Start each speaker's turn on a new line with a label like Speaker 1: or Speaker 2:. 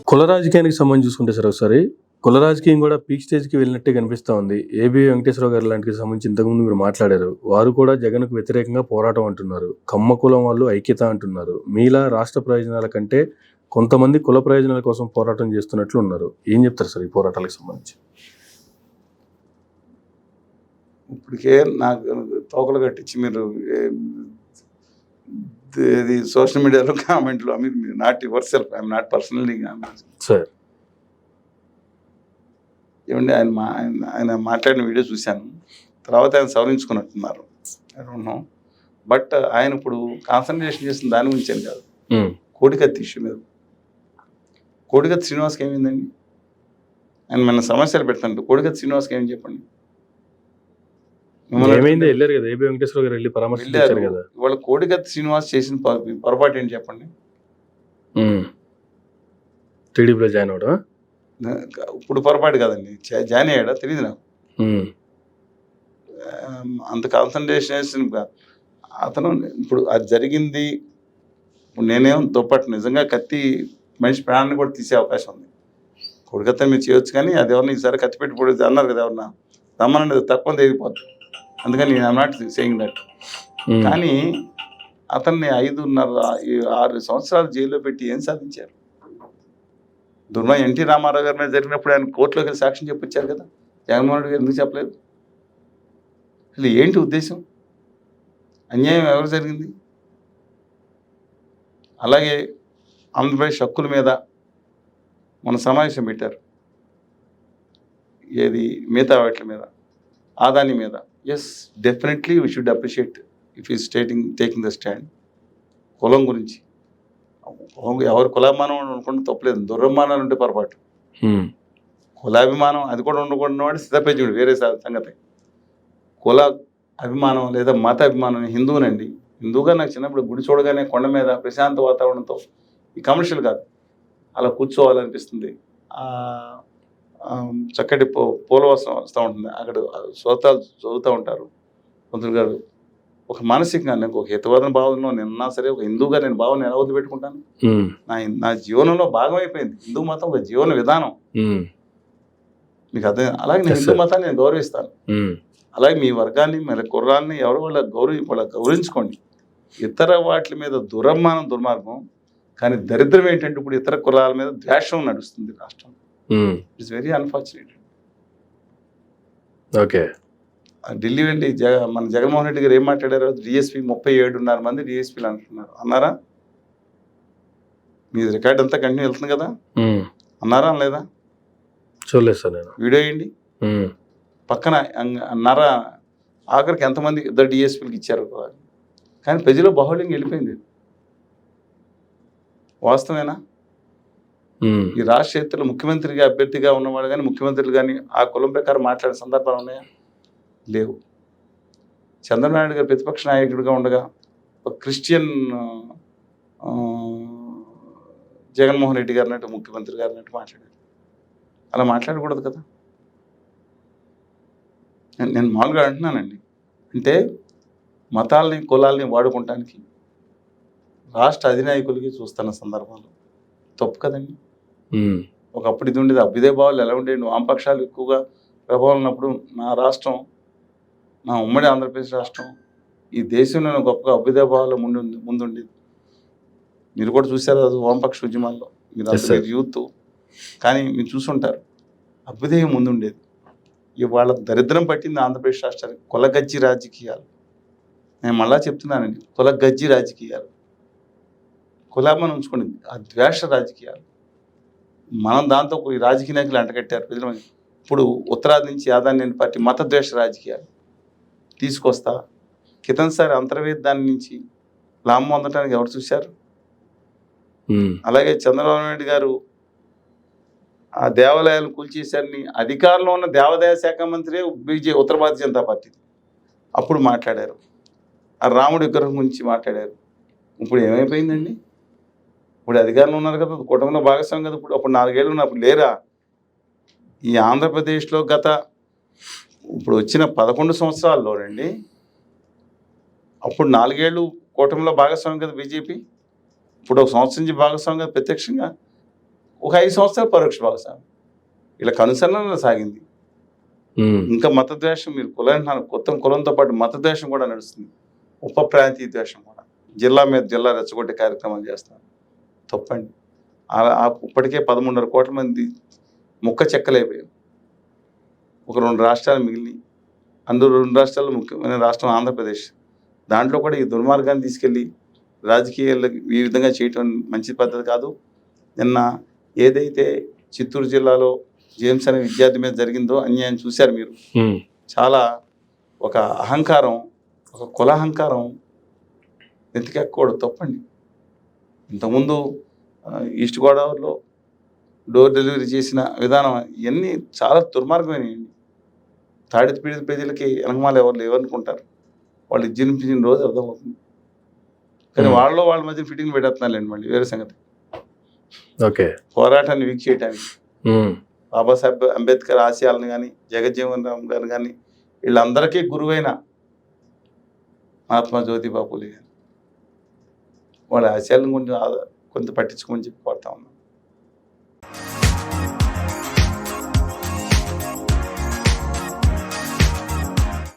Speaker 1: కుల రాజకీయానికి సంబంధించి చూసుకుంటే సార్ ఒకసారి కుల రాజకీయం కూడా పీక్ స్టేజ్కి వెళ్ళినట్టే కనిపిస్తూ ఉంది. ఏబీ వెంకటేశ్వరరావు గారు లాంటికి సంబంధించి ఇంతకుముందు మీరు మాట్లాడారు. వారు కూడా జగన్కు వ్యతిరేకంగా పోరాటం అంటున్నారు. కమ్మ కులం వాళ్ళు ఐక్యత అంటున్నారు. మీలా రాష్ట్ర ప్రయోజనాల కంటే కొంతమంది కుల ప్రయోజనాల కోసం పోరాటం చేస్తున్నట్లు ఉన్నారు. ఏం చెప్తారు సార్ ఈ పోరాటాలకు సంబంధించి?
Speaker 2: ఇప్పటికే నాకు తోకలు కట్టించి మీరు ఇది సోషల్ మీడియాలో కామెంట్లు మీరు not yourself, I'm not personally
Speaker 1: sir.
Speaker 2: ఏమండి ఆయన మాట్లాడిన వీడియో చూశాను. తర్వాత ఆయన సవరించుకున్నట్టున్నారు. I don't know. బట్ ఆయన ఇప్పుడు కాన్సన్ట్రేషన్ చేసిన దాని గురించి అని కాదు, కోడికత్తి ఇష్యూ మీద. కోడికత్తి శ్రీనివాస్కి ఏమైందండి? ఆయన మన సమస్యలు పెడతాను. కోడికత్తి శ్రీనివాస్కి ఏమని చెప్పండి.
Speaker 1: వెళ్ళారు కదా ఏబీ వెంకటేశ్వర గారు వెళ్ళి పరామర్శించారు కదా.
Speaker 2: ఇవాళ కోడికత్తి శ్రీనివాస్ చేసిన పొరపాటు ఏంటి చెప్పండి.
Speaker 1: టీడీపీలో జాయిన్ అవడం
Speaker 2: ఇప్పుడు పొరపాటు కాదండి, జాయిన్ అయ్యాడా తెలియదు నాకు. అంత కాన్సన్ట్రేషన్ అతను ఇప్పుడు అది జరిగింది. ఇప్పుడు నేనేం దుప్పట్టు నిజంగా కత్తి మనిషి ప్రాణాన్ని కూడా తీసే అవకాశం ఉంది. కోడికత్తి మీరు చేయొచ్చు, కానీ అది ఎవరిని ఈసారి కత్తి పెట్టి పొడి అన్నారు కదా ఎవరన్నా రమ్మనండి, తక్కువ తెగిపోతుంది. అందుకని నేను నాట్ సేయింగ్ దట్. కానీ అతన్ని 5.5-6 సంవత్సరాలు జైల్లో పెట్టి ఏం సాధించారు? ఎన్టీ రామారావు గారి మీద జరిగినప్పుడు ఆయన కోర్టులోకి వెళ్ళి సాక్ష్యం చెప్పొచ్చారు కదా. జగన్మోహన్ రెడ్డి గారు ఎందుకు చెప్పలేదు? అసలు ఏంటి ఉద్దేశం? అన్యాయం ఎవరు జరిగింది? అలాగే ఆంధ్రప్రదేశ్ హక్కుల మీద మన సమావేశం పెట్టారు. ఏది మిగతా వాటి మీద, ఆదాని మీద. Yes, definitely we should appreciate if he's taking the stand. కులం గురించి ఎవరు కులాభిమానం అనుకుంటే తప్పలేదు, దురభిమానాలు ఉంటే పొరపాటు. కులాభిమానం అది కూడా ఉండకూడదు, సిద్ధపేజుడు వేరే సంగతి. కుల అభిమానం లేదా మత అభిమానం. హిందువునండి, హిందువుగా నాకు చిన్నప్పుడు గుడి చూడగానే కొండ మీద ప్రశాంత వాతావరణంతో, ఈ కమర్షియల్ కాదు, అలా కూర్చోవాలనిపిస్తుంది. చక్కటి పూలవాసన వస్తూ ఉంటుంది. అక్కడ శ్రోతాలు చదువుతూ ఉంటారు. పంతులు గారు ఒక మానసికంగా నాకు ఒక హితవాదన భావనలో నిన్నా సరే ఒక హిందూగా నేను భావన ఎలా వద్దు పెట్టుకుంటాను. నా జీవనంలో భాగం అయిపోయింది హిందూ మతం, ఒక జీవన విధానం. మీకు అర్థం. అలాగే నేను హిందూ మతాన్ని నేను గౌరవిస్తాను. అలాగే మీ వర్గాన్ని, మన కుర్రాల్ని ఎవరు వాళ్ళ గౌరవించుకోండి. ఇతర వాటి మీద దుర్మార్గం. కానీ దరిద్రం ఏంటంటే ఇప్పుడు ఇతర కులాల మీద ద్వేషం నడుస్తుంది రాష్ట్రం. It's very unfortunate.
Speaker 1: Okay.
Speaker 2: Delhi వెళ్ళి మన జగన్మోహన్ రెడ్డి గారు ఏం మాట్లాడారు? డిఎస్పీ 37.5 మంది డిఎస్పీలు అంటున్నారు. అన్నారా? మీ రికార్డ్ అంతా కంటిన్యూ వెళ్తుంది కదా. అన్నారా లేదా?
Speaker 1: చూడలేదు సార్ నేను.
Speaker 2: వీడియో వేయండి. పక్కన అన్నారా? ఆఖరికి ఎంతమంది 2 డిఎస్పీలకు ఇచ్చారు. కానీ ప్రజలో బాహుళ్యంగా వెళ్ళిపోయింది. వాస్తవేనా? ఈ రాష్ట్ర చరిత్రలో ముఖ్యమంత్రిగా అభ్యర్థిగా ఉన్నవాడు కానీ ముఖ్యమంత్రులు కానీ ఆ కులం ప్రకారం మాట్లాడే సందర్భాలు ఉన్నాయా? లేవు. చంద్రబాబు గారు ప్రతిపక్ష నాయకుడిగా ఉండగా ఒక క్రిస్టియన్ జగన్మోహన్ రెడ్డి గారు అన్నట్టు, ముఖ్యమంత్రి గారు అన్నట్టు మాట్లాడారు. అలా మాట్లాడకూడదు కదా. నేను మామూలుగా అంటున్నానండి. అంటే మతాలని కులాలని వాడుకోవటానికి రాష్ట్ర అధినాయకులకి చూస్తున్న సందర్భాలు తప్పు కదండి. ఒకప్పుడు ఇది ఉండేది, అభ్యుదయ భావాలు ఎలా ఉండేవి? వామపక్షాలు ఎక్కువగా ప్రభావం ఉన్నప్పుడు నా రాష్ట్రం, నా ఉమ్మడి ఆంధ్రప్రదేశ్ రాష్ట్రం ఈ దేశంలోనే గొప్పగా అభ్యుదయ భావాలు ముందుండేది. మీరు కూడా చూసారు అది వామపక్ష ఉద్యమాల్లో. మీరు యూత్ కానీ మీరు చూసుంటారు. అభ్యుదయం ముందుండేది. ఇవాళ దరిద్రం పట్టింది ఆంధ్రప్రదేశ్ రాష్ట్రానికి. కులగజ్జి రాజకీయాలు. నేను మళ్ళా చెప్తున్నానండి, కులగజ్జి రాజకీయాలు. కులామని ఉంచుకోండి, ఆ ద్వేష రాజకీయాలు. మనం దాంతో ఈ రాజకీయ నాయకులు అంటగట్టారు ప్రజలు. ఇప్పుడు ఉత్తరాది నుంచి యాదాన్ని పార్టీ మత ద్వేష రాజకీయాలు తీసుకొస్తా క్రితంసారి అంతర్వేద దాని నుంచి లాభం పొందడానికి ఎవరు చూశారు? అలాగే చంద్రబాబు నాయుడు గారు ఆ దేవాలయాలను కూల్చేశారని అధికారంలో ఉన్న దేవాదాయ శాఖ మంత్రి ఉత్తర భారతీయ జనతా పార్టీ అప్పుడు మాట్లాడారు. ఆ రాముడి విగ్రహం గురించి మాట్లాడారు. ఇప్పుడు ఏమైపోయిందండి? ఇప్పుడు అధికారంలో ఉన్నారు కదా, కుటుంబంలో భాగస్వామి కదా. అప్పుడు 4 ఏళ్ళు ఉన్నప్పుడు లేరా? ఈ ఆంధ్రప్రదేశ్లో ఇప్పుడు వచ్చిన 11 సంవత్సరాల్లోనండి, అప్పుడు 4 ఏళ్ళు కూటమిలో భాగస్వామి కదా బీజేపీ. ఇప్పుడు 1 సంవత్సరం నుంచి భాగస్వామి కదా ప్రత్యక్షంగా. ఒక 5 సంవత్సరాలు పరోక్ష భాగస్వామి ఇలా కనుసన్నలో సాగింది. ఇంకా మతద్వేషం, మీరు కులం అంటున్నారు, కులంతో పాటు మతద్వేషం కూడా నడుస్తుంది, ఉప ప్రాంతీయ ద్వేషం కూడా. జిల్లా మీద జిల్లా రెచ్చగొట్టే కార్యక్రమాలు చేస్తున్నారు. తప్పండి. ఇప్పటికే 13.5 కోట్ల మంది ముక్క చెక్కలైపోయారు. ఒక 2 రాష్ట్రాలు మిగిలినాయి. అందులో 2 రాష్ట్రాల్లో ముఖ్యమైన రాష్ట్రం ఆంధ్రప్రదేశ్. దాంట్లో కూడా ఈ దుర్మార్గాన్ని తీసుకెళ్ళి రాజకీయాలకు ఈ విధంగా చేయటం మంచి పద్ధతి కాదు. నిన్న ఏదైతే చిత్తూరు జిల్లాలో జేమ్స్ అనే విద్యార్థి మీద జరిగిందో అన్యాయం చూశారు మీరు. చాలా ఒక అహంకారం, ఒక కుల అహంకారం ఎత్తికెక్కకూడదు, తప్పండి. ఇంతకుముందు ఈస్ట్ గోదావరిలో డోర్ డెలివరీ చేసిన విధానం ఇవన్నీ చాలా దుర్మార్గమైనవి. తాడిత పీడిత ప్రజలకి వెనకమాల ఎవరు లేవనుకుంటారు, వాళ్ళు జీర్ణించిన రోజు అర్థమవుతుంది. కానీ వాళ్ళ మధ్య ఫిట్టింగ్ పెట్టేస్తున్నారండి, మళ్ళీ వేరే సంగతి.
Speaker 1: ఓకే,
Speaker 2: పోరాటాన్ని వీక్ చేయడానికి బాబాసాహెబ్ అంబేద్కర్ ఆశయాలను కానీ, జగజ్జీవన్ రామ్ గారు కానీ, వీళ్ళందరికీ గురువైన మహాత్మా జ్యోతిబా పూలే గారు వాళ్ళ ఆశయాలను కొంత పట్టించుకోమని చెప్పి కోరుతా ఉన్నాం.